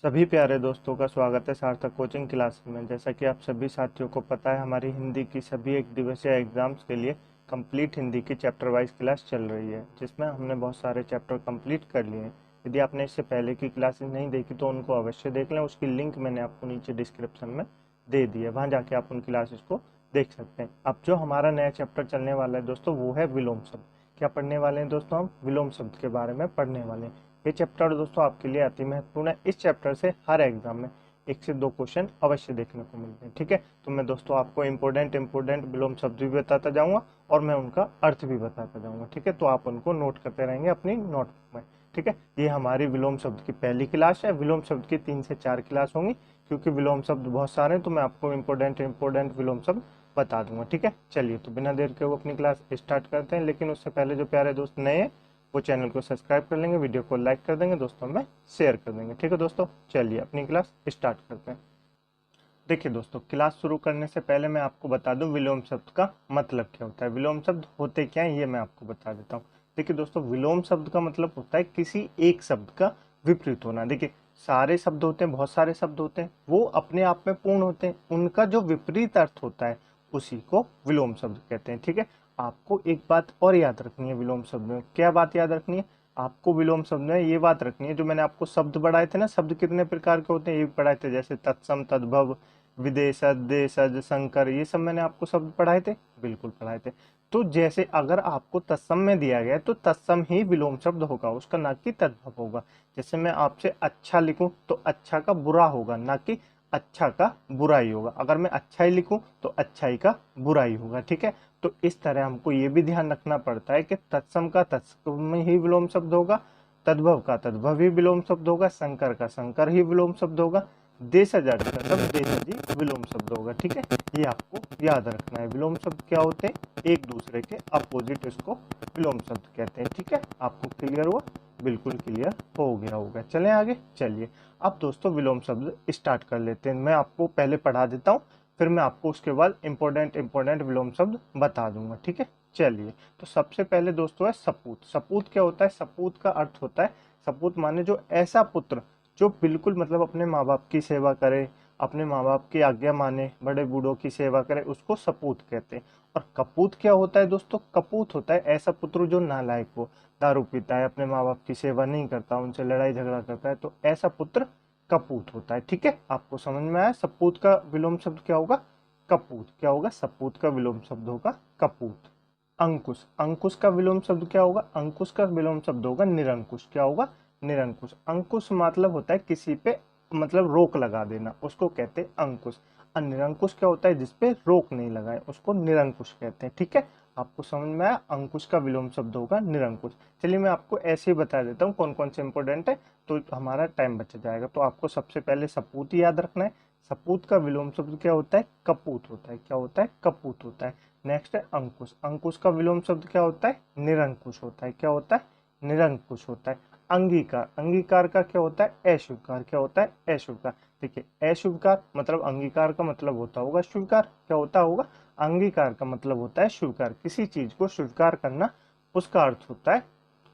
सभी प्यारे दोस्तों का स्वागत है सार्थक कोचिंग क्लास में। जैसा कि आप सभी साथियों को पता है, हमारी हिंदी की सभी एक दिवसीय एग्जाम्स के लिए कंप्लीट हिंदी की चैप्टर वाइज क्लास चल रही है, जिसमें हमने बहुत सारे चैप्टर कंप्लीट कर लिए हैं। यदि आपने इससे पहले की क्लासेस नहीं देखी तो उनको अवश्य देख लें। उसकी लिंक मैंने आपको नीचे डिस्क्रिप्शन में दे दी है, वहाँ जाके आप उन क्लासेस को देख सकते हैं। अब जो हमारा नया चैप्टर चलने वाला है दोस्तों, वो है विलोम शब्द। क्या पढ़ने वाले हैं दोस्तों? हम विलोम शब्द के बारे में पढ़ने वाले हैं। ये चैप्टर दोस्तों आपके लिए अति महत्वपूर्ण है। इस चैप्टर से हर एग्जाम में 1 से 2 क्वेश्चन अवश्य देखने को मिलते हैं। ठीक है, तो मैं दोस्तों आपको इंपोर्टेंट विलोम शब्द भी बताता जाऊंगा और मैं उनका अर्थ भी बताता जाऊंगा। ठीक है, तो आप उनको नोट करते रहेंगे अपनी नोटबुक में। ठीक है, ये हमारी विलोम शब्द की पहली क्लास है। विलोम शब्द की 3 से 4 क्लास होंगी, क्योंकि विलोम शब्द बहुत सारे हैं, तो मैं आपको इंपोर्टेंट विलोम शब्द बता दूंगा। ठीक है, चलिए तो बिना देर के वो अपनी क्लास स्टार्ट करते हैं। लेकिन उससे पहले जो प्यारे दोस्त नए हैं वो चैनल को सब्सक्राइब कर लेंगे, वीडियो को लाइक कर देंगे, दोस्तों में शेयर कर देंगे। ठीक है दोस्तों, चलिए अपनी क्लास स्टार्ट करते हैं। देखिए दोस्तों, क्लास शुरू करने से पहले मैं आपको बता दूं विलोम शब्द का मतलब क्या होता है। विलोम शब्द होते क्या है ये मैं आपको बता देता हूँ। देखिए दोस्तों, विलोम शब्द का मतलब होता है किसी एक शब्द का विपरीत होना। देखिए, सारे शब्द होते हैं, बहुत सारे शब्द होते हैं, वो अपने आप में पूर्ण होते हैं, उनका जो विपरीत अर्थ होता है उसी को विलोम शब्द कहते हैं। ठीक है, आपको एक बात और याद रखनी है विलोम शब्द में। क्या बात याद रखनी है आपको? विलोम शब्द में ये बात रखनी है, जो मैंने आपको शब्द पढ़ाए थे ना, शब्द कितने प्रकार के होते हैं ये भी पढ़ाए थे, जैसे तत्सम, तद्भव, विदेशज, देशज, संकर, ये सब मैंने आपको शब्द पढ़ाए थे, बिल्कुल पढ़ाए थे। तो जैसे अगर आपको तत्सम में दिया गया है तो तत्सम ही विलोम शब्द होगा उसका, ना कि तद्भव होगा। जैसे मैं आपसे अच्छा लिखूं तो अच्छा का बुरा होगा, ना कि अच्छा का बुराई होगा। अगर मैं अच्छा ही लिखूं तो अच्छाई का बुराई होगा। ठीक है, तो इस तरह हमको ये भी ध्यान रखना पड़ता है कि तत्सम का तत्सम ही विलोम शब्द होगा, तद्भव का तद्भव ही विलोम शब्द होगा, संकर का संकर ही विलोम शब्द होगा, देशज का सब देशज ही विलोम शब्द होगा। ठीक है, ये आपको याद रखना है। विलोम शब्द क्या होते हैं? एक दूसरे के अपोजिट, इसको विलोम शब्द कहते हैं। ठीक है, आपको क्लियर हुआ? बिल्कुल क्लियर हो गया होगा। चलें आगे, चलिए अब दोस्तों विलोम शब्द स्टार्ट कर लेते हैं। मैं आपको पहले पढ़ा देता हूँ, फिर मैं आपको उसके बाद इंपॉर्टेंट विलोम शब्द बता दूंगा। ठीक है, चलिए तो सबसे पहले दोस्तों है सपूत। सपूत क्या होता है? सपूत का अर्थ होता है, सपूत माने जो ऐसा पुत्र जो बिल्कुल मतलब अपने माँ बाप की सेवा करे, अपने माँ बाप की आज्ञा माने, बड़े बूढ़ों की सेवा करे, उसको सपूत कहते हैं। और कपूत क्या होता है दोस्तों? कपूत होता है ऐसा पुत्र जो नालायक हो, दारू पीता है, अपने माँ बाप की सेवा नहीं करता, उनसे लड़ाई झगड़ा करता है, तो ऐसा पुत्र कपूत होता है। ठीक है, आपको समझ में आया? सपूत का विलोम शब्द क्या होगा? कपूत। क्या होगा? सपूत का विलोम शब्द होगा कपूत। अंकुश। अंकुश का विलोम शब्द क्या होगा? अंकुश का विलोम शब्द होगा निरंकुश। क्या होगा? निरंकुश। अंकुश मतलब होता है किसी पे मतलब रोक लगा देना, उसको कहते हैं अंकुश। और निरंकुश क्या होता है? जिसपे रोक नहीं लगाए, उसको निरंकुश कहते हैं। ठीक है, आपको समझ में आया? अंकुश का विलोम शब्द होगा निरंकुश। चलिए मैं आपको ऐसे ही बता देता हूँ कौन कौन से इंपॉर्टेंट है, तो हमारा टाइम बच जाएगा। तो आपको सबसे पहले सपूत याद रखना है। सपूत का विलोम शब्द क्या होता है? कपूत होता है। क्या होता है? कपूत होता है। नेक्स्ट है अंकुश। अंकुश का विलोम शब्द क्या होता है? निरंकुश होता है। क्या होता है? निरंकुश होता है। अंगीकार। अंगीकार का क्या होता है? अस्वीकार। क्या होता है? अस्वीकार। देखिए, अस्वीकार मतलब अंगीकार का मतलब होता होगा स्वीकार। क्या होता होगा? अंगीकार का मतलब होता है स्वीकार, किसी चीज को स्वीकार करना, उसका अर्थ होता है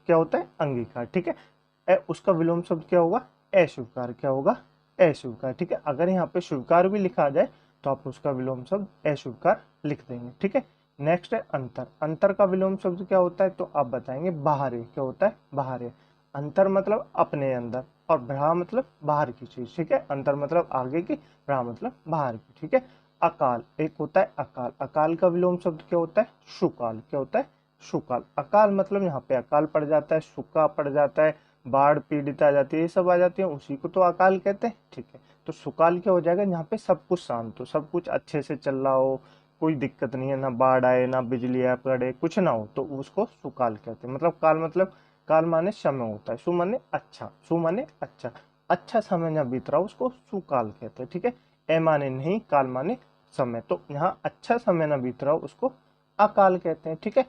क्या होता है? अंगीकार। ठीक है, उसका विलोम शब्द क्या होगा? अस्वीकार। क्या होगा? अस्वीकार। ठीक है, अगर यहाँ पे स्वीकार भी लिखा जाए तो आप उसका विलोम शब्द अस्वीकार लिख देंगे। ठीक है, नेक्स्ट है अंतर। अंतर का विलोम शब्द क्या होता है? तो आप बताएंगे बाहरी। क्या होता है? बाहरी। अंतर मतलब अपने अंदर, और भ्रा मतलब बाहर की चीज। ठीक है, अंतर मतलब आगे की, भ्रा मतलब बाहर की। ठीक है, अकाल। एक होता है अकाल। अकाल का विलोम शब्द क्या होता है? सुकाल। क्या होता है? सुकाल। अकाल मतलब यहाँ पे अकाल पड़ जाता है, सूखा पड़ जाता है, बाढ़ पीड़ित आ जाती है, ये सब आ जाती है, उसी को तो अकाल कहते हैं। ठीक है, तो सुकाल क्या हो जाएगा? यहाँ पे सब कुछ शांत हो, सब कुछ अच्छे से चल रहा हो, कोई दिक्कत नहीं है, ना बाढ़ आए, ना बिजली आए पड़े, कुछ ना हो, तो उसको सुकाल कहते हैं। मतलब काल मतलब काल माने समय होता है, सु माने अच्छा, सु माने अच्छा, अच्छा समय जहाँ बीत रहा हो उसको सुकाल कहते हैं। ठीक है, ए माने नहीं, काल माने समय, तो यहाँ अच्छा समय ना बीत रहा हो उसको अकाल कहते हैं। ठीक है,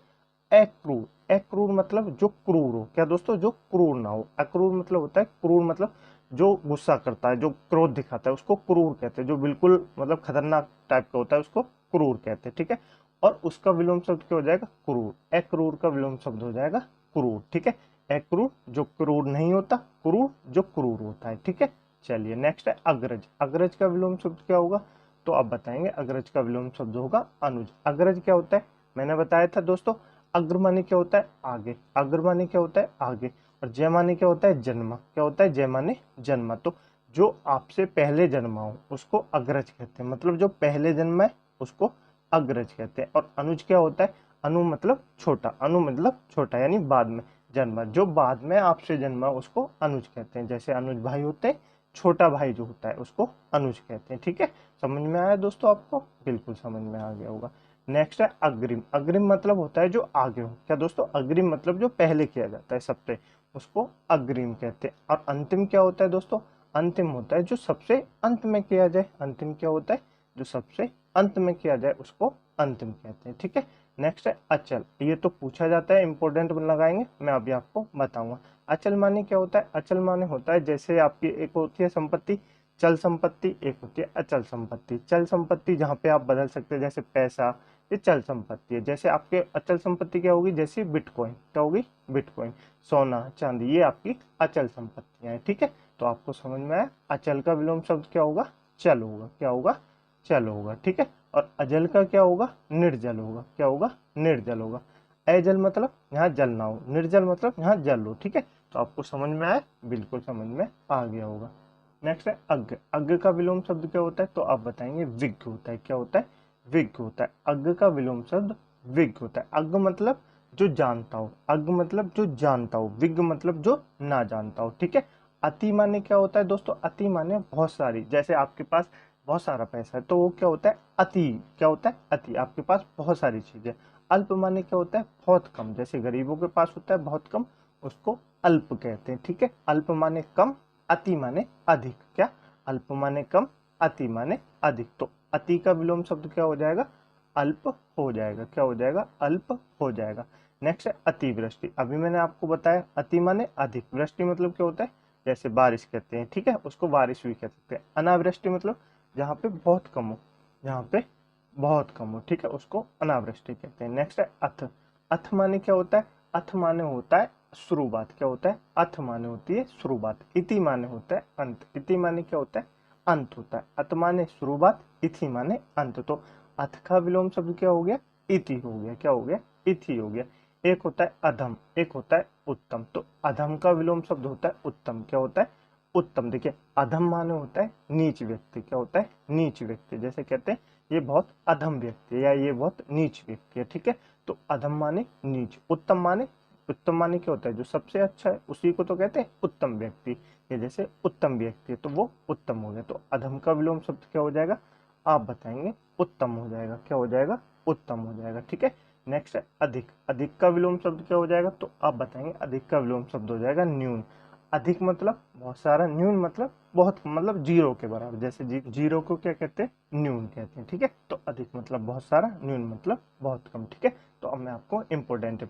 अक्रूर। अक्रूर मतलब जो क्रूर हो। क्या दोस्तों? जो क्रूर ना हो। अक्रूर मतलब होता है क्रूर, मतलब जो गुस्सा करता है, जो क्रोध दिखाता है, उसको क्रूर कहते हैं। जो बिल्कुल मतलब खतरनाक टाइप का होता है उसको क्रूर कहते हैं। ठीक है, और उसका विलोम शब्द क्या हो जाएगा? क्रूर। अक्रूर का विलोम शब्द हो जाएगा क्रूर। ठीक है, अक्रूर जो क्रूर नहीं होता, क्रूर जो क्रूर होता है। ठीक है, चलिए नेक्स्ट है अग्रज। अग्रज का विलोम शब्द क्या होगा, तो आप बताएंगे अग्रज का विलोम शब्द होगा अनुज। अग्रज क्या होता है, मैंने बताया था दोस्तों, अग्र माने क्या होता है आगे, अग्र माने क्या होता है आगे, और जय माने क्या होता है जन्मा, क्या होता है जय माने जन्मा। तो जो आपसे पहले जन्मा हो उसको अग्रज कहते हैं, मतलब जो पहले जन्मा है उसको अग्रज कहते हैं। और अनुज क्या होता है, अनु मतलब छोटा, अनु मतलब छोटा यानी बाद में जन्मा, जो बाद में आपसे जन्मा उसको अनुज कहते हैं। जैसे अनुज भाई होते हैं, छोटा भाई जो होता है उसको अनुज कहते हैं। ठीक है, समझ में आया दोस्तों आपको, बिल्कुल समझ में आ गया होगा। नेक्स्ट है अग्रिम। अग्रिम मतलब होता है जो आगे हो, क्या दोस्तों, अग्रिम मतलब जो पहले किया जाता है सबसे, उसको अग्रिम कहते हैं। और अंतिम क्या होता है दोस्तों, अंतिम होता है जो सबसे अंत में किया जाए। अंतिम क्या होता है, जो सबसे अंत में किया जाए उसको अंतिम कहते हैं। ठीक है, नेक्स्ट है अचल। ये तो पूछा जाता है, इंपॉर्टेंट लगाएंगे, मैं अभी आपको बताऊंगा। अचल माने क्या होता है, अचल माने होता है जैसे आपकी एक होती है संपत्ति चल संपत्ति, एक होती है अचल संपत्ति। चल संपत्ति जहाँ पे आप बदल सकते हैं, जैसे पैसा, ये चल संपत्ति है। जैसे आपके अचल संपत्ति क्या होगी, जैसे बिटकॉइन, क्या होगी बिटकॉइन, सोना चांदी, ये आपकी अचल संपत्तियां हैं। ठीक है, तो आपको समझ में आया, अचल का विलोम शब्द क्या होगा, चल होगा, क्या होगा चल होगा। ठीक है, और अजल का क्या होगा, निर्जल होगा, क्या होगा निर्जल होगा। अजल मतलब यहाँ जल ना हो, निर्जल मतलब यहाँ जल हो। ठीक है, तो आपको समझ में आया, बिल्कुल समझ में आ गया होगा। नेक्स्ट है अग्ग। अग्ग का विलोम शब्द क्या होता है, तो आप बताएंगे विज्ञ होता है, क्या होता है विज्ञ होता है। अग्ग का विलोम शब्द विज्ञ होता है। अग्ग मतलब जो जानता हो, अग्ग मतलब जो जानता हो, विज्ञ मतलब जो ना जानता हो। ठीक है, अति माने क्या होता है दोस्तों, अति माने बहुत सारी, जैसे आपके पास बहुत सारा पैसा है तो वो क्या होता है अति, क्या होता है अति, आपके पास बहुत सारी चीजें। अल्प माने क्या होता है बहुत कम, जैसे गरीबों के पास होता है बहुत कम, उसको अल्प कहते हैं। ठीक है, अल्प माने कम, अति माने अधिक, क्या अल्प माने कम, अति माने अधिक। तो अति का विलोम शब्द क्या हो जाएगा, अल्प हो जाएगा, क्या हो जाएगा अल्प हो जाएगा। नेक्स्ट है अतिवृष्टि। अभी मैंने आपको बताया अति माने अधिक, वृष्टि मतलब क्या होता है जैसे बारिश कहते हैं। ठीक है, उसको बारिश भी कह सकते हैं। अनावृष्टि मतलब जहाँ पे बहुत कम हो, जहाँ पे बहुत कम हो। ठीक है, उसको अनावृष्टि कहते हैं। नेक्स्ट है अथ। अथ माने क्या होता है, अथ माने होता है शुरुआत, क्या होता है अथ माने होती है शुरुआत। इति माने होता है अंत, इति माने क्या होता है अंत होता है। अत माने शुरुआत, इति माने अंत। तो अथ का विलोम शब्द क्या हो गया, इति हो गया, क्या हो गया इति हो गया। एक होता है अधम, एक होता है उत्तम। तो अधम का विलोम शब्द होता है उत्तम, क्या होता है उत्तम। देखिए अधम माने होता है नीच व्यक्ति, क्या होता है नीच व्यक्ति, जैसे कहते हैं ये बहुत अधम व्यक्ति है या ये बहुत नीच व्यक्ति है। ठीक है, तो अधम माने नीच, उत्तम माने, उत्तम माने क्या होता है जो सबसे अच्छा है उसी को तो कहते हैं उत्तम व्यक्ति। ये जैसे उत्तम व्यक्ति है तो वो उत्तम हो गया। तो अधम का विलोम शब्द क्या हो जाएगा, आप बताएंगे उत्तम हो जाएगा, क्या हो जाएगा उत्तम हो जाएगा। ठीक है, नेक्स्ट है अधिक। अधिक का विलोम शब्द क्या हो जाएगा, तो आप बताएंगे अधिक का विलोम शब्द हो जाएगा न्यून। अधिक मतलब बहुत सारा, न्यून मतलब बहुत, मतलब जीरो के बराबर, जैसे जीरो को क्या कहते हैं न्यून कहते हैं। ठीक है, तो अधिक मतलब बहुत सारा, न्यून मतलब बहुत कम। ठीक है, तो अब मैं आपको इम्पोर्टेंट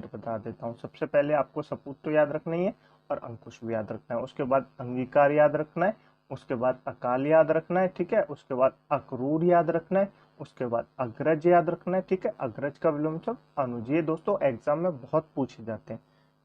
बता देता हूँ। सबसे पहले आपको सपूत तो याद रखना ही है और अंकुश भी याद रखना है, उसके बाद अंगीकार याद रखना है, उसके बाद अकाल याद रखना है। ठीक है, उसके बाद अक्रूर याद रखना है, उसके बाद अग्रज याद रखना है। ठीक है, अग्रज का विलोम शब्द अनुज। ये दोस्तों एग्जाम में बहुत पूछे जाते हैं,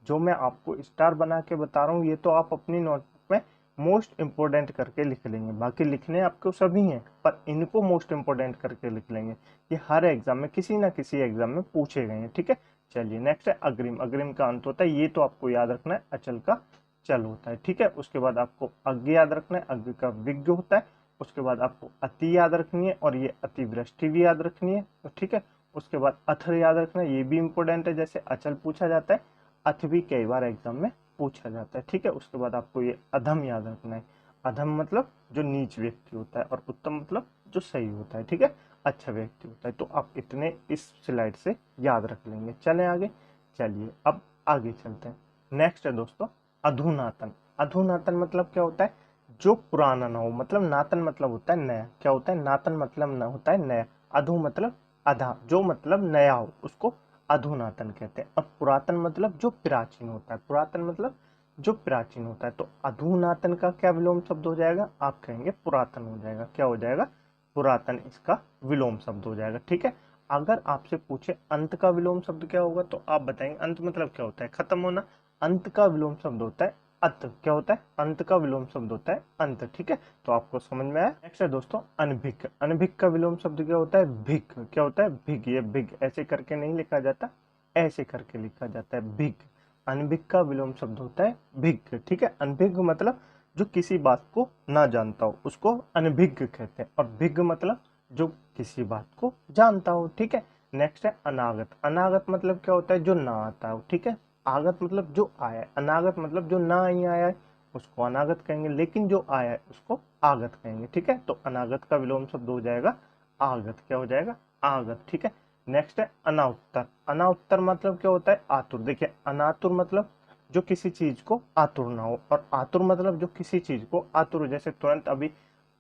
जो मैं आपको स्टार बना के बता रहा हूँ ये तो आप अपनी नोटबुक में मोस्ट इंपोर्टेंट करके लिख लेंगे। बाकी लिखने आपको सभी हैं पर इनको मोस्ट इंपोर्टेंट करके लिख लेंगे, ये हर एग्जाम में किसी ना किसी एग्जाम में पूछे गए हैं। ठीक है, चलिए नेक्स्ट है अग्रिम। अग्रिम का अंत होता है, ये तो आपको याद रखना है अचल का चल होता है। ठीक है, उसके बाद आपको अज्ञ याद रखना है, अज्ञ का विज्ञ होता है। उसके बाद आपको अति याद रखनी है और ये अतिवृष्टि भी याद रखनी है। तो ठीक है, उसके बाद अथर याद रखना है, ये भी इंपॉर्टेंट है, जैसे अचल पूछा जाता है अथ भी कई बार एग्जाम में पूछा जाता है। ठीक है, उसके बाद आपको ये अधम याद रखना है। अधम मतलब जो नीच व्यक्ति होता है और उत्तम मतलब जो सही होता है। ठीक है, अच्छा व्यक्ति होता है। तो आप इतने इस स्लाइड से याद रख लेंगे। चलें आगे, चलिए अब आगे चलते हैं। नेक्स्ट है दोस्तों अधुनातन। अधुनातन मतलब क्या होता है, जो पुराना ना हो, मतलब नातन मतलब होता है नया, क्या होता है नातन मतलब न होता है नया, अधु मतलब आधा, जो मतलब नया हो उसको अधुनातन कहते हैं। अब पुरातन मतलब जो प्राचीन होता है, पुरातन मतलब जो प्राचीन होता है। तो अधुनातन का क्या विलोम शब्द हो जाएगा, आप कहेंगे पुरातन हो जाएगा, क्या हो जाएगा पुरातन, इसका विलोम शब्द हो जाएगा। ठीक है, अगर आपसे पूछे अंत का विलोम शब्द क्या होगा, तो आप बताएंगे अंत मतलब क्या होता है खत्म होना, अंत का विलोम शब्द होता है अत क्या होता है, अंत का विलोम शब्द होता है अंत, ठीक है। तो आपको समझ में आया। नेक्स्ट है दोस्तों अनभिक। अनभिक का विलोम शब्द क्या होता है, भिक। क्या होता है, भिक। ये भिक ऐसे करके नहीं लिखा जाता, ऐसे करके लिखा जाता है, भिक। अनभिक का विलोम शब्द होता है भिक, ठीक है। अनभिक मतलब जो किसी बात को ना जानता हो उसको अनभिज्ञ कहते हैं, और भिज्ञ मतलब जो किसी बात को जानता हो, ठीक है। नेक्स्ट है अनागत। अनागत मतलब क्या होता है, जो ना आता हो, ठीक है। आगत मतलब जो आया है, अनागत मतलब जो ना ही आया है उसको अनागत कहेंगे, लेकिन जो आया है उसको आगत कहेंगे, ठीक है। तो अनागत का विलोम शब्द हो जाएगा आगत। क्या हो जाएगा, आगत, ठीक है। नेक्स्ट है अनाउत्तर। अनाउत्तर मतलब क्या होता है, आतुर। देखिए अनातुर मतलब जो किसी चीज को आतुर ना हो, और आतुर मतलब जो किसी चीज को आतुर हो। जैसे तुरंत अभी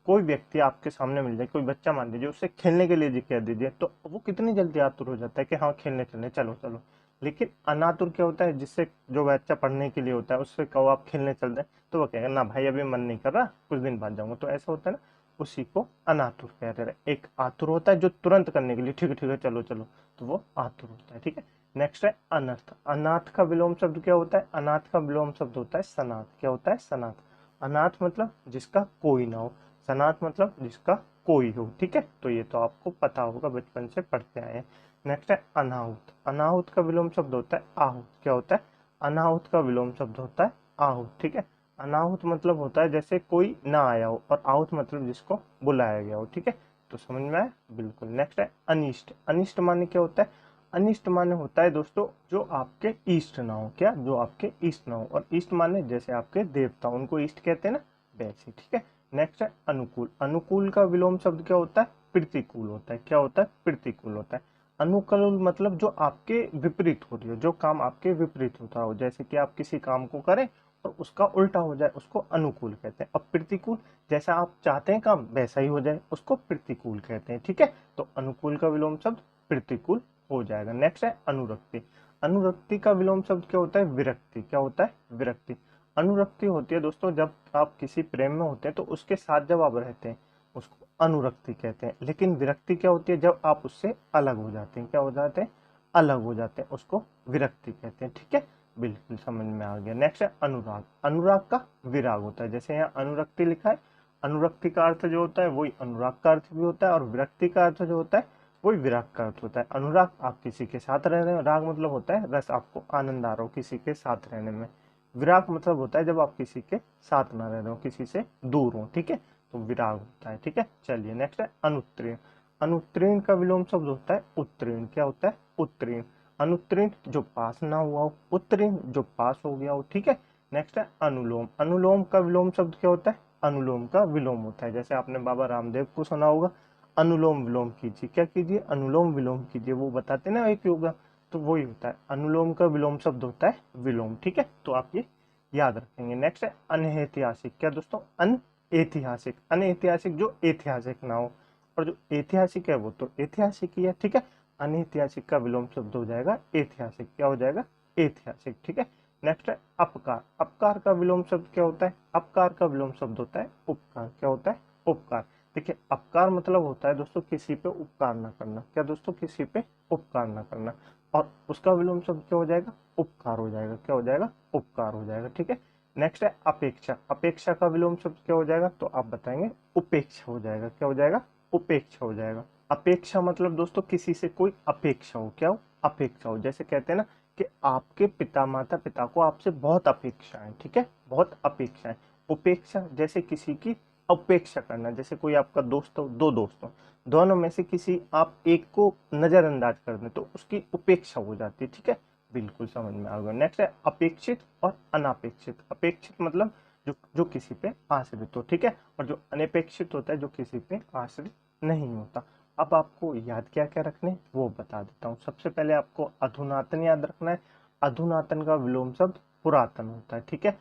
कोई व्यक्ति आपके सामने मिल जाए, कोई बच्चा मान लीजिए, उससे खेलने के लिए जी कह दीजिए, तो वो कितनी जल्दी आतुर हो जाता है कि हाँ खेलने चलने, चलो चलो। लेकिन अनातुर क्या होता है, जिससे जो बच्चा पढ़ने के लिए होता है उससे कहो आप खेलने चल रहे, तो वो कहेगा ना भाई अभी मन नहीं कर रहा, कुछ दिन बाद जाऊंगा। तो ऐसा होता है ना, उसी को अनातुर कहते हैं। एक आतुर होता है जो तुरंत करने के लिए, ठीक है चलो चलो, तो वो आतुर होता है, ठीक है। नेक्स्ट है अनर्थ। अनाथ का विलोम शब्द क्या होता है, अनाथ का विलोम शब्द होता है सनाथ। क्या होता है, सनाथ। अनाथ मतलब जिसका कोई ना हो, सनाथ मतलब जिसका कोई हो, ठीक है। तो ये तो आपको पता होगा, बचपन से पढ़ते आए हैं। नेक्स्ट है अनाहुत। अनाहुत का विलोम शब्द होता है आहूत। क्या होता है, अनाहुत का विलोम शब्द होता है आहूत, ठीक है। अनाहुत मतलब होता है जैसे कोई ना आया हो, और आहूत मतलब जिसको बुलाया गया हो, ठीक है। तो समझ में आया, बिल्कुल। नेक्स्ट है अनिष्ट। अनिष्ट माने क्या होता है, अनिष्ट माने होता है दोस्तों जो आपके इष्ट ना हो। क्या, जो आपके इष्ट ना हो, और इष्ट माने जैसे आपके देवता, उनको इष्ट कहते हैं ना, वैसे, ठीक है। नेक्स्ट है अनुकूल। अनुकूल का विलोम शब्द क्या होता है, प्रतिकूल होता है। क्या होता है, प्रतिकूल होता है। अनुकूल मतलब जो आपके विपरीत हो रही हो, जो काम आपके विपरीत होता हो, जैसे कि आप किसी काम को करें और उसका उल्टा हो जाए, उसको अनुकूल कहते हैं। अब प्रतिकूल, जैसा आप चाहते हैं काम वैसा ही हो जाए, उसको प्रतिकूल कहते हैं, ठीक है। तो अनुकूल का विलोम शब्द प्रतिकूल हो जाएगा। नेक्स्ट है अनुरक्ति। अनुरक्ति का विलोम शब्द क्या होता है, विरक्ति। क्या होता है, विरक्ति। अनुरक्ति होती है दोस्तों जब आप किसी प्रेम में होते हैं तो उसके साथ जब आप रहते हैं उसको अनुरक्ति कहते हैं। लेकिन विरक्ति क्या होती है, जब आप उससे अलग हो जाते हैं। क्या हो जाते हैं, अलग हो जाते हैं, उसको विरक्ति कहते हैं, ठीक है। बिल्कुल समझ में आ गया। नेक्स्ट है अनुराग। अनुराग का विराग होता है, जैसे यहाँ अनुरक्ति लिखा है, अनुरक्ति का अर्थ जो होता है वही अनुराग का अर्थ भी होता है, और विरक्ति का अर्थ जो होता है वही विराग का अर्थ होता है। अनुराग आप किसी के साथ रह रहे हो, राग मतलब होता है रस, आपको आनंद आ रहा हो किसी के साथ रहने में। विराग मतलब होता है जब आप किसी के साथ ना रह रहे हो, किसी से दूर हो, ठीक है। तो विराग होता है, ठीक है। चलिए नेक्स्ट है अनुत्तीर्ण। अनुत्तीर्ण का विलोम शब्द होता है उत्तीर्ण। क्या होता है, उत्तीर्ण। अनुत्तीर्ण जो पास ना हुआ हो, उत्तीर्ण जो पास हो गया हो, ठीक है। नेक्स्ट है अनुलोम। अनुलोम का विलोम शब्द क्या होता है, अनुलोम का विलोम होता है, जैसे आपने बाबा रामदेव को सुना होगा, अनुलोम विलोम कीजिए। क्या कीजिए, अनुलोम विलोम कीजिए, वो बताते ना एक योगा, तो वही होता है। अनुलोम का विलोम शब्द होता है विलोम, ठीक है। तो आप ये याद रखेंगे। नेक्स्ट है अनऐतिहासिक। क्या दोस्तों, अनऐतिहासिक। अनऐतिहासिक जो ऐतिहासिक ना हो, और जो ऐतिहासिक है वो तो ऐतिहासिक ही है, ठीक है। अनऐतिहासिक का विलोम शब्द हो जाएगा ऐतिहासिक। क्या हो जाएगा, ऐतिहासिक, ठीक है। नेक्स्ट है अपकार। अपकार का विलोम शब्द क्या होता है, अपकार का विलोम शब्द होता है उपकार। क्या होता है, उपकार। देखिए अपकार मतलब होता है दोस्तों किसी पे उपकार ना करना। क्या दोस्तों, किसी पे उपकार ना करना, और उसका विलोम शब्द क्या हो जाएगा, उपकार हो जाएगा। क्या हो जाएगा, उपकार हो जाएगा, ठीक है। नेक्स्ट है अपेक्षा। अपेक्षा का विलोम शब्द क्या हो जाएगा, तो आप बताएंगे उपेक्षा हो जाएगा। क्या हो जाएगा, उपेक्षा हो जाएगा। अपेक्षा मतलब दोस्तों किसी से कोई अपेक्षा हो। क्या हो, अपेक्षा हो। जैसे कहते हैं ना कि आपके पिता माता पिता को आपसे बहुत अपेक्षा है, ठीक है, बहुत अपेक्षा है। उपेक्षा जैसे किसी की अपेक्षा करना, जैसे कोई आपका दोस्त हो, दो दोस्त हो, दोनों में से किसी आप एक को नजरअंदाज कर दें तो उसकी उपेक्षा हो जाती है, ठीक है। बिल्कुल समझ में आ गया। नेक्स्ट है अपेक्षित और अनापेक्षित। अपेक्षित मतलब जो किसी पे आश्रित हो, ठीक है, और जो अनपेक्षित होता है जो किसी पे आश्रित नहीं होता। अब आपको याद क्या क्या रखने वो बता देता हूँ। सबसे पहले आपको अधुनातन याद रखना है। अधुनातन का विलोम शब्द पुरातन होता है, ठीक है।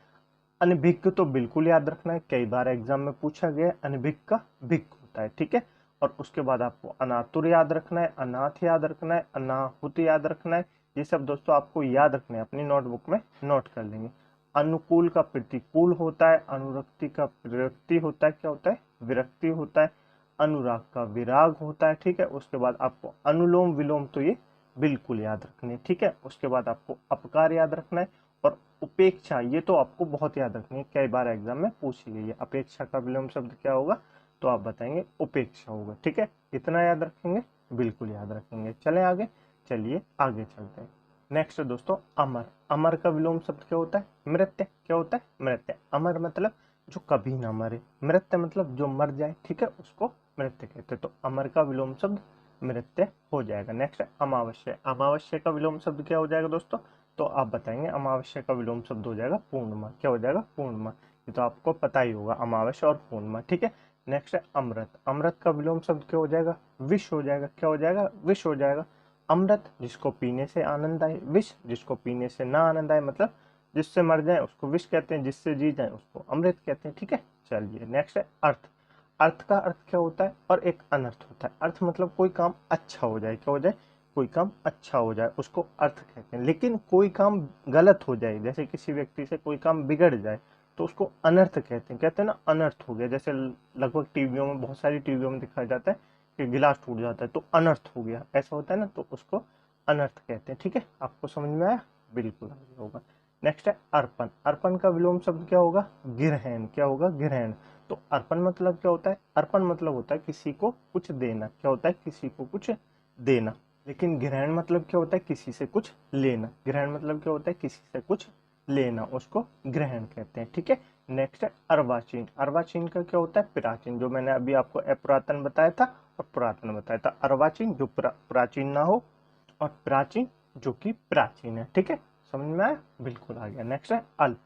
अनभिज्ञ तो बिल्कुल याद रखना है, कई बार एग्जाम में पूछा गया है, अनभिज्ञ का भिज्ञ होता है, ठीक है। और उसके बाद आपको अनातुर याद रखना है, अनाथ याद रखना है, अनाहुत याद रखना है। ये सब दोस्तों आपको याद रखना है, अपनी नोटबुक में नोट कर लेंगे। अनुकूल का प्रतिकूल होता है, अनुरक्ति का विरक्ति होता है। क्या होता है, विरक्ति होता है। अनुराग का विराग होता है, ठीक है। उसके बाद आपको अनुलोम विलोम तो ये बिल्कुल याद रखने, ठीक है। उसके बाद आपको अपकार याद रखना है, और उपेक्षा, ये तो आपको बहुत याद रखनी है, कई बार एग्जाम में पूछी गई है। अपेक्षा का विलोम शब्द क्या होगा, तो आप बताएंगे उपेक्षा होगा। ठीक है, इतना याद रखेंगे, बिल्कुल याद रखेंगे। चलें आगे, चलिए आगे चलते हैं। नेक्स्ट दोस्तों, अमर। अमर का विलोम शब्द क्या होता है, मृत्य। क्या होता है, मृत्य। अमर मतलब जो कभी ना मरे, मृत्य मतलब जो मर जाए, ठीक है, उसको मृत्य कहते हैं। तो अमर का विलोम शब्द मृत्य हो जाएगा। नेक्स्ट है अमावस्या। अमावस्या का विलोम शब्द क्या हो जाएगा दोस्तों, तो आप बताएंगे अमावस्या का विलोम शब्द हो जाएगा पूर्णिमा। क्या हो जाएगा, पूर्णिमा। ये तो आपको पता ही होगा, अमावस्या और पूर्णिमा। ठीक है, नेक्स्ट है अमृत। अमृत का विलोम शब्द क्या हो जाएगा, विष हो जाएगा। क्या हो जाएगा, विष हो जाएगा। अमृत जिसको पीने से आनंद आए, विष जिसको पीने से ना आनंद आए, मतलब जिससे मर जाए उसको विष कहते हैं, जिससे जी जाए उसको अमृत कहते हैं। ठीक है, चलिए नेक्स्ट है अर्थ। अर्थ का अर्थ क्या होता है, और एक अनर्थ होता है। अर्थ मतलब कोई काम अच्छा हो जाए। क्या हो जाए, कोई काम अच्छा हो जाए, उसको अर्थ कहते हैं। लेकिन कोई काम गलत हो जाए, जैसे किसी व्यक्ति से कोई काम बिगड़ जाए, तो उसको अनर्थ कहते हैं। कहते हैं ना, अनर्थ हो गया। जैसे लगभग टीवियों में, बहुत सारी टीवियों में दिखाया जाता है कि गिलास टूट जाता है तो अनर्थ हो गया, ऐसा होता है ना, तो उसको अनर्थ कहते हैं। ठीक है, आपको समझ में आया, बिल्कुल आगे होगा। नेक्स्ट है अर्पण। अर्पण का विलोम शब्द क्या होगा, गिरहन। क्या होगा, गिरहन। तो अर्पण मतलब क्या होता है, अर्पण मतलब होता है किसी को कुछ देना। क्या होता है, किसी को कुछ देना। लेकिन ग्रहण मतलब क्या होता है, किसी से कुछ लेना। ग्रहण मतलब क्या होता है, किसी से कुछ लेना, उसको ग्रहण कहते हैं। ठीक है, नेक्स्ट है अर्वाचीन। अर्वाचीन का क्या होता है, प्राचीन। जो मैंने अभी आपको अपुरातन बताया था और पुरातन बताया था। अर्वाचीन जो प्राचीन ना हो, और प्राचीन जो कि प्राचीन है। ठीक है, समझ में आया, बिल्कुल आ गया। नेक्स्ट है अल्प।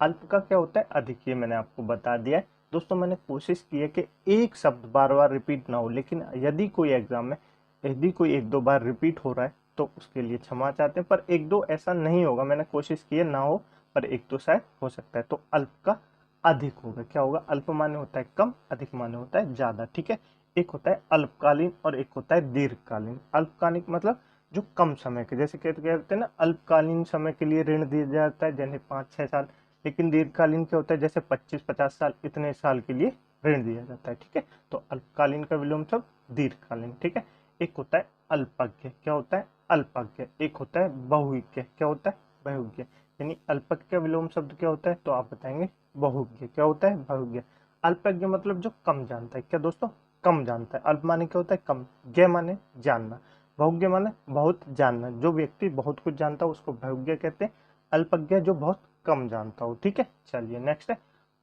अल्प का क्या होता है, अधिक। ये मैंने आपको बता दिया है दोस्तों। मैंने कोशिश की है कि एक शब्द बार बार रिपीट ना हो, लेकिन यदि कोई एग्जाम में यदि कोई एक दो बार रिपीट हो रहा है तो उसके लिए क्षमा चाहते हैं, पर एक दो ऐसा नहीं होगा। मैंने कोशिश की है ना हो, पर एक दो शायद हो सकता है। तो अल्प का अधिक होगा। क्या होगा, अल्प माने होता है कम, अधिक माने होता है ज्यादा। ठीक है, एक होता है अल्पकालीन और एक होता है दीर्घकालीन। अल्पकालिक मतलब जो कम समय के, जैसे कहते हैं ना, अल्पकालीन समय के लिए ऋण दिया जाता है, जैसे 5-6 साल। लेकिन दीर्घकालीन क्या होता है, जैसे 25-50 साल, इतने साल के लिए ऋण दिया जाता है। ठीक है, तो अल्पकालीन का विलोम शब्द दीर्घकालीन। ठीक है, एक होता है अल्पज्ञ। क्या होता है, अल्पज्ञ। एक होता है बहुज्ञ। क्या होता है, बहुज्ञ। यानी अल्पज्ञ का विलोम शब्द क्या होता है, तो आप बताएंगे बहुज्ञ। क्या होता है, बहुज्ञ। अल्पज्ञ मतलब जो कम जानता है। क्या दोस्तों, कम जानता है। अल्प माने क्या होता है, कम। ज्ञ माने जानना। बहुज्ञ माने बहुत जानना। जो व्यक्ति बहुत कुछ जानता है उसको बहुज्ञ कहते हैं। अल्पज्ञ जो बहुत कम जानता हो। ठीक है, चलिए नेक्स्ट है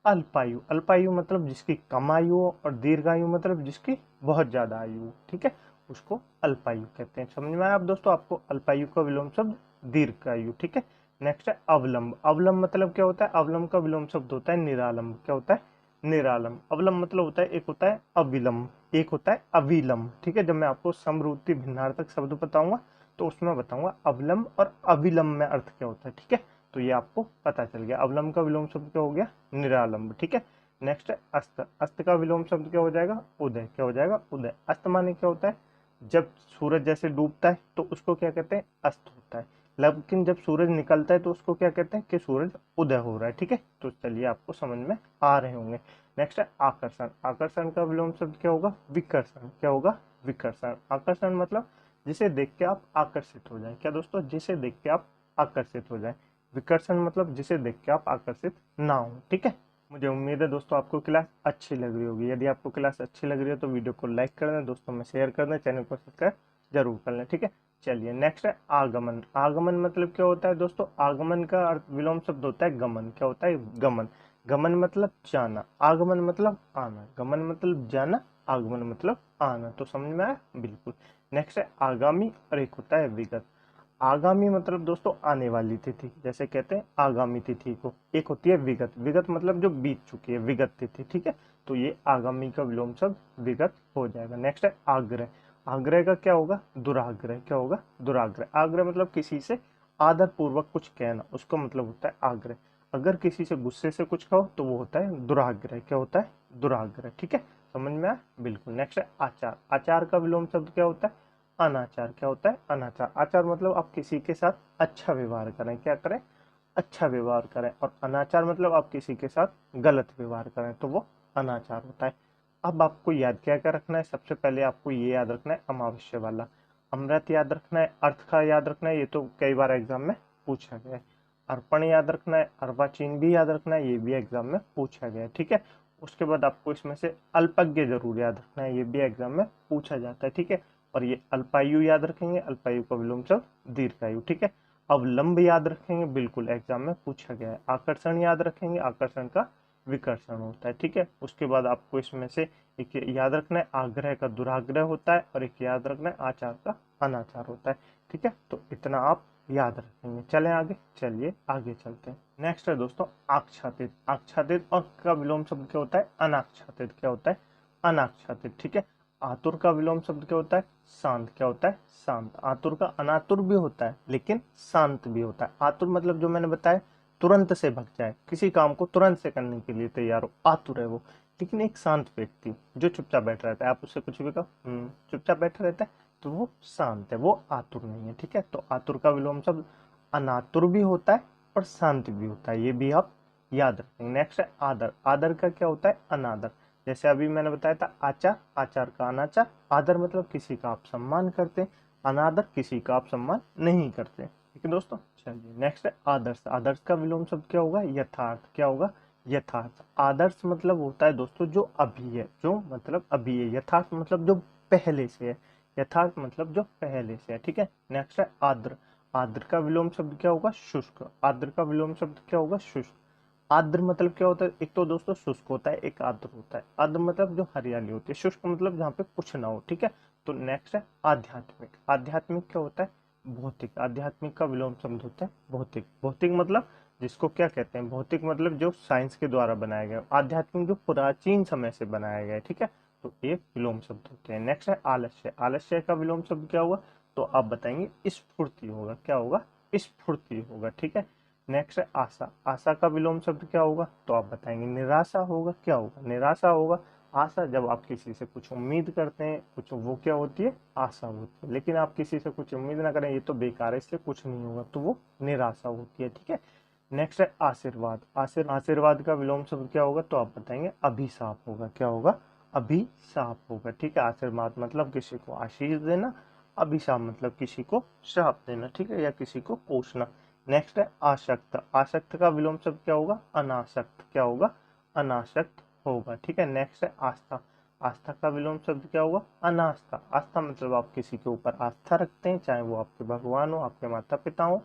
अल्पायु। अल्पायु मतलब जिसकी कम आयु हो, और दीर्घायु मतलब जिसकी बहुत ज्यादा आयु हो। ठीक है, उसको अल्पायु कहते हैं। समझ में आया आप दोस्तों, आपको अल्पायु का विलोम शब्द दीर्घायु। ठीक है, नेक्स्ट है अवलंब। अवलंब मतलब क्या होता है, अवलंब का विलोम शब्द होता है निरालंब। क्या होता है, निरालंब। अवलंब मतलब होता है, एक होता है अविलंब, एक होता है अविलंब। ठीक है, जब मैं आपको समरूपी भिन्नार्थक शब्द बताऊंगा तो उसमें बताऊंगा अवलंब और अविलंब में अर्थ क्या होता है। ठीक है, तो ये आपको पता चल गया। अवलंब का विलोम शब्द क्या हो गया, निरालंब। ठीक है, नेक्स्ट है अस्त। अस्त का विलोम शब्द क्या हो जाएगा, उदय। क्या हो जाएगा, उदय। अस्त माने क्या होता है, जब सूरज जैसे डूबता है तो उसको क्या कहते हैं, अस्त होता है। लेकिन जब सूरज निकलता है तो उसको क्या कहते हैं, कि सूरज उदय हो रहा है। ठीक है, तो चलिए आपको समझ में आ रहे होंगे। नेक्स्ट है आकर्षण। आकर्षण का विलोम शब्द क्या होगा, विकर्षण। क्या होगा, विकर्षण। आकर्षण मतलब जिसे देख के आप आकर्षित हो जाए। क्या दोस्तों, जिसे देख के आप आकर्षित हो जाए। विकर्षण मतलब जिसे देख के आप आकर्षित ना हो। ठीक है, मुझे उम्मीद है दोस्तों आपको क्लास अच्छी लग रही होगी। यदि आपको क्लास अच्छी लग रही है तो वीडियो को लाइक कर दें, दोस्तों में शेयर कर दें, चैनल को सब्सक्राइब जरूर कर लें। ठीक है, चलिए नेक्स्ट है आगमन। आगमन मतलब क्या होता है दोस्तों, आगमन का विलोम शब्द होता है गमन। क्या होता है, गमन। गमन मतलब जाना, आगमन मतलब आना। गमन मतलब जाना, आगमन मतलब आना। तो समझ में आया, बिल्कुल। नेक्स्ट है आगामी और एक होता है विगत। आगामी मतलब दोस्तों आने वाली तिथि, जैसे कहते हैं आगामी तिथि को। एक होती है विगत। विगत मतलब जो बीत चुकी है, विगत तिथि। ठीक है, तो ये आगामी का विलोम शब्द विगत हो जाएगा। नेक्स्ट है आग्रह। आग्रह का क्या होगा, दुराग्रह। क्या होगा, दुराग्रह। आग्रह मतलब किसी से आदर पूर्वक कुछ कहना, उसका मतलब होता है आग्रह। अगर किसी से गुस्से से कुछ कहो तो वो होता है दुराग्रह। क्या होता है, दुराग्रह। ठीक है, समझ में आया, बिल्कुल। नेक्स्ट है आचार। आचार का विलोम शब्द क्या होता है, अनाचार। क्या होता है, अनाचार। आचार मतलब आप किसी के साथ अच्छा व्यवहार करें। क्या करें, अच्छा व्यवहार करें। और अनाचार मतलब आप किसी के साथ गलत व्यवहार करें, तो वो अनाचार होता है। अब आपको याद क्या क्या रखना है, सबसे पहले आपको ये याद रखना है अमावस्या वाला। अमृत याद रखना है, अर्थ का याद रखना है, ये तो कई बार एग्जाम में पूछा गया है। अर्पण याद रखना है, अर्वाचीन भी याद रखना है, ये भी एग्जाम में पूछा गया है, ठीक है। उसके बाद आपको इसमें से अल्पज्ञ जरूर याद रखना है, ये भी एग्जाम में पूछा जाता है, ठीक है। और ये अल्पायु याद रखेंगे, अल्पायु का विलोम शब्द दीर्घायु, ठीक है। अवलंब याद रखेंगे, बिल्कुल एग्जाम में पूछा गया है। आकर्षण याद रखेंगे, आकर्षण का विकर्षण होता है, ठीक है। उसके बाद आपको इसमें से एक याद रखना है, आग्रह का दुराग्रह होता है, और एक याद रखना है, आचार का अनाचार होता है, ठीक है। तो इतना आप याद रखेंगे। चलें आगे, चलिए आगे चलते हैं। नेक्स्ट है दोस्तों आच्छादित। आच्छादित और का विलोम शब्द क्या होता है? अनाच्छादित। क्या होता है? अनाच्छादित, ठीक है। आतुर का विलोम शब्द क्या होता है? शांत। क्या होता है? शांत। आतुर का अनातुर भी होता है लेकिन शांत भी होता है। आतुर मतलब जो मैंने बताया, तुरंत से भग जाए, किसी काम को तुरंत से करने के लिए तैयार हो, आतुर है वो। लेकिन एक शांत व्यक्ति जो चुपचाप बैठा रहता है, आप उससे कुछ भी कहो चुपचाप बैठा रहता है, तो वो शांत है, वो आतुर नहीं है, ठीक है। तो आतुर का विलोम शब्द अनातुर भी होता है और शांत भी होता है, ये भी आप याद रखेंगे। नेक्स्ट है आदर। आदर का क्या होता है? अनादर। जैसे अभी मैंने बताया था आचार, आचार का अनाचार। आदर मतलब किसी का आप सम्मान करते हैं, अनादर किसी का आप सम्मान नहीं करते, ठीक है दोस्तों। चलिए नेक्स्ट है आदर्श। आदर्श का विलोम शब्द क्या होगा? यथार्थ। क्या होगा? यथार्थ। आदर्श मतलब होता है दोस्तों जो अभी है, जो मतलब अभी है। यथार्थ मतलब जो पहले से है, यथार्थ मतलब जो पहले से है, ठीक है। नेक्स्ट है आर्द्र। आर्द्र का विलोम शब्द क्या होगा? शुष्क। आर्द्र का विलोम शब्द क्या होगा? शुष्क। आर्द्र मतलब क्या होता है? एक तो दोस्तों शुष्क होता है, एक आर्द्र होता है। आर्द्र मतलब जो हरियाली होती है, शुष्क मतलब जहाँ पे कुछ ना हो, ठीक है। तो नेक्स्ट है आध्यात्मिक। आध्यात्मिक क्या होता है? भौतिक। आध्यात्मिक का विलोम शब्द होता है भौतिक। भौतिक मतलब जिसको क्या कहते हैं? भौतिक मतलब जो साइंस के द्वारा बनाया गया। आध्यात्मिक जो प्राचीन समय से बनाया गया है, ठीक है। तो ये विलोम शब्द होते हैं। नेक्स्ट है आलस्य। आलस्य का विलोम शब्द क्या होगा? तो आप बताएंगे स्फूर्ति होगा। क्या होगा? स्फूर्ति होगा, ठीक है। नेक्स्ट है आशा। आशा का विलोम शब्द क्या होगा? तो आप बताएंगे निराशा होगा। क्या होगा? निराशा होगा। आशा जब आप किसी से कुछ उम्मीद करते हैं, कुछ, वो क्या होती है? आशा होती है। लेकिन आप किसी से कुछ उम्मीद ना करें, ये तो बेकार है, इससे कुछ नहीं होगा, तो वो निराशा होती है, ठीक है। नेक्स्ट है आशीर्वाद। आशीर्वाद का विलोम शब्द क्या होगा? तो आप बताएंगे अभिशाप होगा। क्या होगा? अभिशाप होगा, ठीक है। आशीर्वाद मतलब किसी को आशीष देना, अभिशाप मतलब किसी को श्राप देना, ठीक है, या किसी को पोषना। नेक्स्ट है आसक्त। आसक्त का विलोम शब्द क्या होगा? अनासक्त। क्या होगा? अनासक्त होगा, ठीक है। नेक्स्ट है आस्था। आस्था का विलोम शब्द क्या होगा? अनास्था। आस्था मतलब आप किसी के ऊपर आस्था रखते हैं, चाहे वो आपके भगवान हो, आपके माता पिता हो,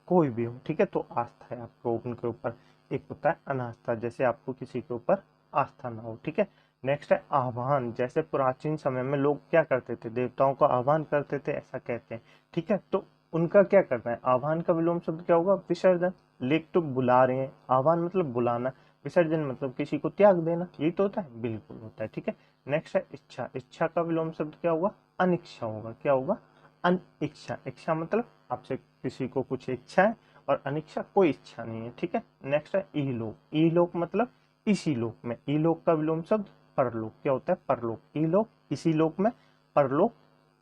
कोई भी हो, ठीक है। तो आस्था है आपको उनके ऊपर। एक होता है अनास्था, जैसे आपको किसी के ऊपर आस्था ना हो, ठीक है। नेक्स्ट है आह्वान। जैसे प्राचीन समय में लोग क्या करते थे? देवताओं का आह्वान करते थे, ऐसा कहते हैं, ठीक है। तो उनका क्या करना है? आह्वान का विलोम शब्द क्या होगा? विसर्जन। लेख तो बुला रहे हैं, आह्वान मतलब बुलाना, विसर्जन मतलब किसी को त्याग देना, यही तो होता है, बिल्कुल होता है, ठीक है। नेक्स्ट है इच्छा। इच्छा का विलोम शब्द क्या होगा? अनिच्छा होगा। क्या होगा? अनिच्छा। इच्छा मतलब आपसे किसी को कुछ इच्छा है, और अनिच्छा कोई इच्छा नहीं है, ठीक है। नेक्स्ट है इहलोक। इहलोक मतलब इसी लोक में। इहलोक का विलोम शब्द परलोक। क्या होता है? परलोक। इहलोक इसी लोक में, परलोक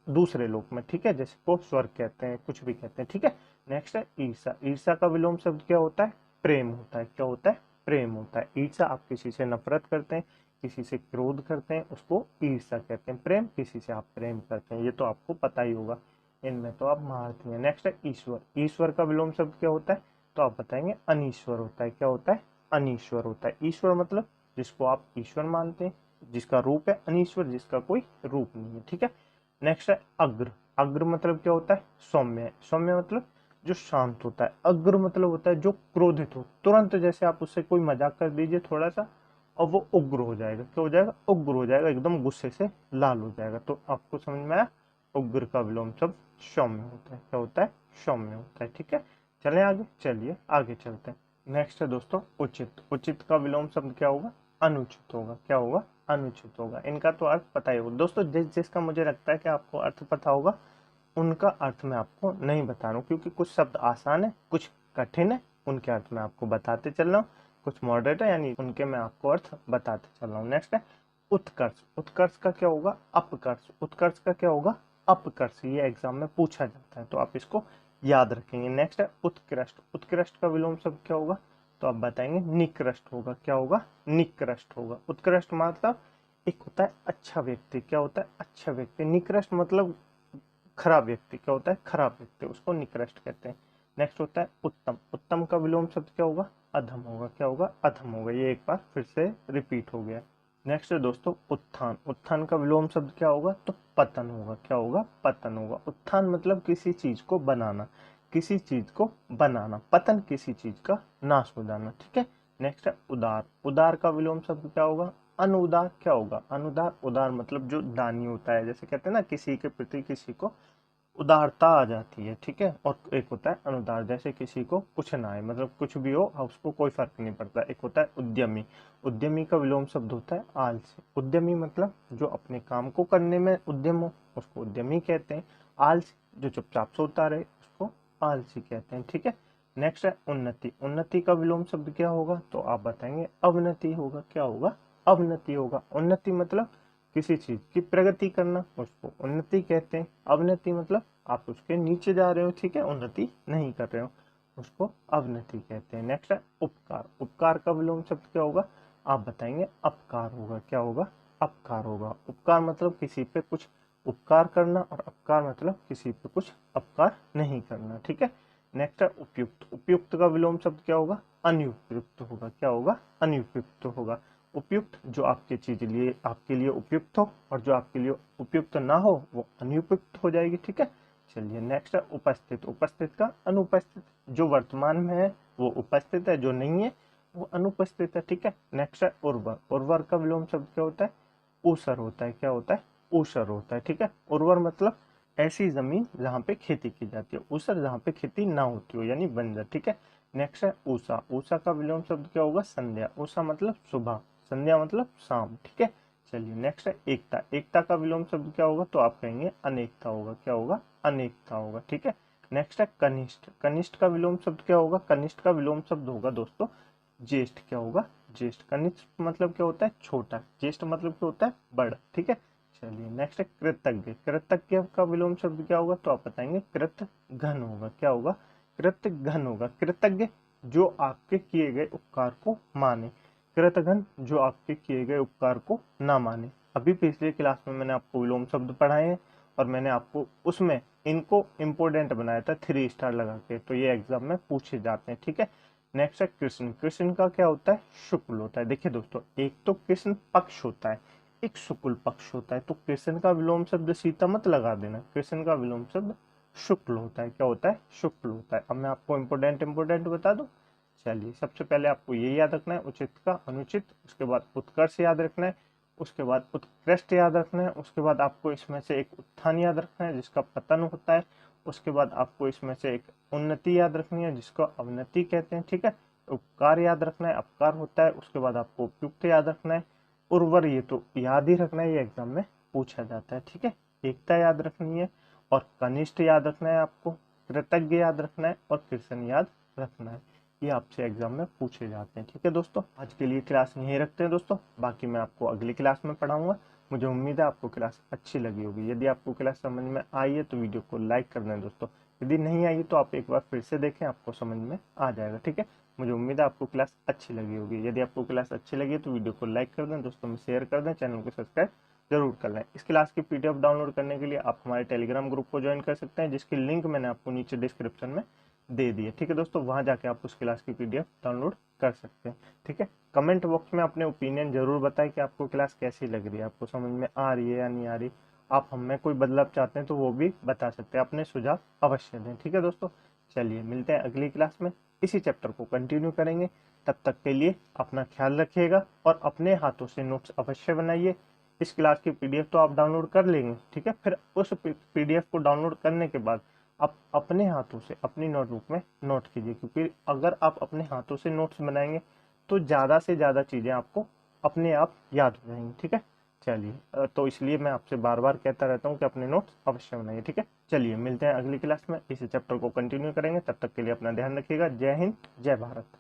दूसरे लोक में, ठीक है। जैसे को स्वर्ग कहते हैं, कुछ भी कहते हैं, ठीक है। नेक्स्ट है ईर्षा। ईर्षा का विलोम शब्द क्या होता है? प्रेम होता है। क्या होता है? प्रेम होता है। ईर्षा आप किसी से नफरत करते हैं, किसी से क्रोध करते हैं, उसको ईर्षा कहते हैं। प्रेम किसी से आप प्रेम करते हैं, ये तो आपको पता ही होगा, इनमें तो आप महारथी हैं। नेक्स्ट है ईश्वर। ईश्वर का विलोम शब्द क्या होता है? तो आप बताएंगे अनीश्वर होता है। क्या होता है? अनीश्वर होता है। ईश्वर मतलब जिसको आप ईश्वर मानते हैं, जिसका रूप है। अनीश्वर जिसका कोई रूप नहीं है, ठीक है। नेक्स्ट है अग्र। अग्र मतलब क्या होता है? सौम्य। सौम्य मतलब जो शांत होता है। अग्र मतलब होता है जो क्रोधित हो, तुरंत जैसे आप उससे कोई मजाक कर दीजिए थोड़ा सा, और वो उग्र हो जाएगा। क्या हो जाएगा? उग्र हो जाएगा, एकदम गुस्से से लाल हो जाएगा। तो आपको समझ में आया? उग्र का विलोम शब्द सौम्य होता है। क्या होता है? सौम्य होता है, ठीक है। चलें आगे, चलिए आगे चलते हैं। नेक्स्ट है दोस्तों उचित। उचित का विलोम शब्द क्या होगा? अनुचित होगा। क्या होगा? अनुचित होगा। इनका तो अर्थ पता ही होगा दोस्तों, जिस जिसका मुझे लगता है कि आपको अर्थ पता होगा, उनका अर्थ मैं आपको नहीं बता रहा हूँ, क्योंकि कुछ शब्द आसान है, कुछ कठिन है, उनके अर्थ मैं आपको बताते चल रहा हूँ। कुछ मॉडरेट है, यानी उनके मैं आपको अर्थ बताते चल रहा हूँ। नेक्स्ट है उत्कर्ष। उत्कर्ष का क्या होगा? अपकर्ष। उत्कर्ष का क्या होगा? अपकर्ष। ये एग्जाम में पूछा जाता है, तो आप इसको याद रखेंगे। नेक्स्ट है उत्कृष्ट। उत्कृष्ट का विलोम शब्द क्या होगा? तो आप बताएंगे निकृष्ट होगा। क्या होगा? निकृष्ट होगा। उत्कृष्ट मतलब एक होता है अच्छा व्यक्ति। क्या होता है? अच्छा व्यक्ति। निकृष्ट मतलब खराब व्यक्ति। क्या होता है? खराब व्यक्ति, उसको निकृष्ट कहते हैं। नेक्स्ट होता है उत्तम। उत्तम का विलोम शब्द क्या होगा? अधम होगा। क्या होगा? अधम होगा। ये एक बार फिर से रिपीट हो गया। नेक्स्ट है दोस्तों उत्थान। उत्थान का विलोम शब्द क्या होगा? तो पतन होगा। क्या होगा? पतन होगा। उत्थान मतलब किसी चीज को बनाना, किसी चीज को बनाना। पतन किसी चीज का नाश हो जाना। ठीक है। नेक्स्ट है उदार। उदार का विलोम शब्द क्या होगा? अनुदार। क्या होगा? अनुदार। उदार मतलब जो दानी होता है, जैसे कहते हैं ना किसी के प्रति किसी को उदारता आ जाती है। ठीक है। और एक होता है अनुदार, जैसे किसी को कुछ ना है, मतलब कुछ भी हो उसको कोई फर्क नहीं पड़ता। एक होता है उद्यमी। उद्यमी का विलोम शब्द होता है आलसी। उद्यमी मतलब जो अपने काम को करने में उद्यम हो, उसको उद्यमी कहते हैं। आलसी जो चुपचाप सोता रहे, उसको आलसी कहते हैं। ठीक है। नेक्स्ट है उन्नति। उन्नति का विलोम शब्द क्या होगा? तो आप बताएंगे अवनति होगा। क्या होगा? अवनति होगा। उन्नति मतलब किसी चीज की प्रगति करना, उसको उन्नति कहते हैं। अवनति मतलब आप उसके नीचे जा रहे हो। ठीक है। उन्नति नहीं कर रहे हो, उसको अवनति कहते हैं। नेक्स्ट है उपकार। उपकार का विलोम शब्द क्या होगा? आप बताएंगे अपकार होगा। क्या होगा? अपकार होगा। उपकार मतलब किसी पे कुछ उपकार करना, और अपकार मतलब किसी पे कुछ अपकार नहीं करना। ठीक है। नेक्स्ट है उपयुक्त। उपयुक्त का विलोम शब्द क्या होगा? अनुपयुक्त होगा। क्या होगा? अनुपयुक्त होगा। उपयुक्त जो आपके चीज लिए आपके लिए उपयुक्त हो, और जो आपके लिए उपयुक्त ना हो वो अनुपयुक्त हो जाएगी। ठीक है। चलिए नेक्स्ट है उपस्थित। उपस्थित का अनुपस्थित। जो वर्तमान में है वो उपस्थित है, जो नहीं है वो अनुपस्थित है। ठीक है। नेक्स्ट है उर्वर। उर्वर का विलोम शब्द क्या होता है? ऊसर होता है। क्या होता है? ऊसर होता है। ठीक है। उर्वर मतलब ऐसी जमीन जहाँ पे खेती की जाती है। ऊसर जहाँ पे खेती ना होती हो, यानी बंजर। ठीक है। नेक्स्ट है ऊषा। ऊषा का विलोम शब्द क्या होगा? संध्या। ऊषा मतलब सुबह, संध्या मतलब शाम। ठीक है। चलिए नेक्स्ट है एकता। एकता का विलोम शब्द क्या होगा? तो आप कहेंगे अनेकता होगा। क्या होगा? अनेकता होगा। ठीक है। नेक्स्ट है कनिष्ठ। कनिष्ठ का विलोम शब्द क्या होगा? कनिष्ठ का विलोम शब्द होगा दोस्तों ज्येष्ठ। क्या होगा? ज्येष्ठ। कनिष्ठ मतलब क्या होता है? छोटा। ज्येष्ठ मतलब क्या होता है? बड़ा। ठीक है। चलिए नेक्स्ट है कृतज्ञ। कृतज्ञ का विलोम शब्द क्या होगा? तो आप बताएंगे कृत घन होगा। क्या होगा? कृत घन होगा। कृतज्ञ जो आपके किए गए उपकार को माने, कृतघ्न जो आपके किए गए उपकार को ना माने। अभी पिछले क्लास में मैंने आपको विलोम शब्द पढ़ाए हैं, और मैंने आपको उसमें इनको इम्पोर्टेंट बनाया था 3 स्टार लगा के, तो ये एग्जाम में पूछे जाते हैं। ठीक है। नेक्स्ट है कृष्ण। कृष्ण का क्या होता है? शुक्ल होता है। देखिए दोस्तों, एक तो कृष्ण पक्ष होता है, एक शुक्ल पक्ष होता है। तो कृष्ण का विलोम शब्द सीता मत लगा देना। कृष्ण का विलोम शब्द शुक्ल होता है। क्या होता है? शुक्ल होता है। अब मैं आपको इम्पोर्टेंट बता दूं। चलिए सबसे पहले आपको ये याद रखना है उचित का अनुचित, उसके बाद उत्कर्ष याद रखना है, उसके बाद उत्कृष्ट याद रखना है, उसके बाद आपको इसमें से एक उत्थान याद रखना है जिसका पतन होता है, उसके बाद आपको इसमें से एक उन्नति याद रखनी है जिसको अवनति कहते हैं। ठीक है। उपकार याद रखना है, अपकार होता है। उसके बाद आपको उपयुक्त याद रखना है। उर्वर ये तो याद ही रखना है, ये एग्जाम में पूछा जाता है। ठीक है। एकता याद रखनी है, और कनिष्ठ याद रखना है आपको, कृतज्ञ याद रखना है, और कृष्ण याद रखना है। ये आपसे एग्जाम में पूछे जाते हैं। ठीक है दोस्तों, आज के लिए क्लास यहीं रखते हैं दोस्तों, बाकी मैं आपको अगली क्लास में पढ़ाऊंगा। मुझे उम्मीद है आपको क्लास अच्छी लगी होगी। यदि आपको क्लास समझ में आई है तो वीडियो को लाइक कर दें दोस्तों। यदि नहीं आई तो आप एक बार फिर से देखें, आपको समझ में आ जाएगा। ठीक है। मुझे उम्मीद है आपको क्लास अच्छी लगी होगी। यदि आपको क्लास अच्छी लगी है तो वीडियो को लाइक कर दें, दोस्तों में शेयर कर दें, चैनल को सब्सक्राइब जरूर कर लें। इस क्लास की पीडीएफ डाउनलोड करने के लिए आप हमारे टेलीग्राम ग्रुप को ज्वाइन कर सकते हैं, जिसकी लिंक मैंने आपको नीचे डिस्क्रिप्शन में दे दी है। ठीक है दोस्तों, वहां जाके आप उस क्लास की पीडीएफ डाउनलोड कर सकते हैं। ठीक है। कमेंट बॉक्स में अपने ओपिनियन जरूर बताएं कि आपको क्लास कैसी लग रही है, आपको समझ में आ रही है या नहीं आ रही। आप हमें कोई बदलाव चाहते हैं तो वो भी बता सकते हैं, अपने सुझाव अवश्य दें। ठीक है दोस्तों, चलिए मिलते हैं अगली क्लास में, इसी चैप्टर को कंटिन्यू करेंगे। तब तक के लिए अपना ख्याल रखिएगा, और अपने हाथों से नोट्स अवश्य बनाइए। इस क्लास की पीडीएफ तो आप डाउनलोड कर लेंगे। ठीक है। फिर उस पीडीएफ को डाउनलोड करने के बाद आप अपने हाथों से अपनी नोटबुक में नोट कीजिए, क्योंकि अगर आप अपने हाथों से नोट्स बनाएंगे तो ज़्यादा से ज़्यादा चीज़ें आपको अपने आप याद हो जाएंगी। ठीक है। चलिए, तो इसलिए मैं आपसे बार बार कहता रहता हूँ कि अपने नोट्स अवश्य बनाइए। ठीक है। चलिए मिलते हैं अगली क्लास में, इसी चैप्टर को कंटिन्यू करेंगे। तब तक के लिए अपना ध्यान रखिएगा। जय हिंद, जय भारत।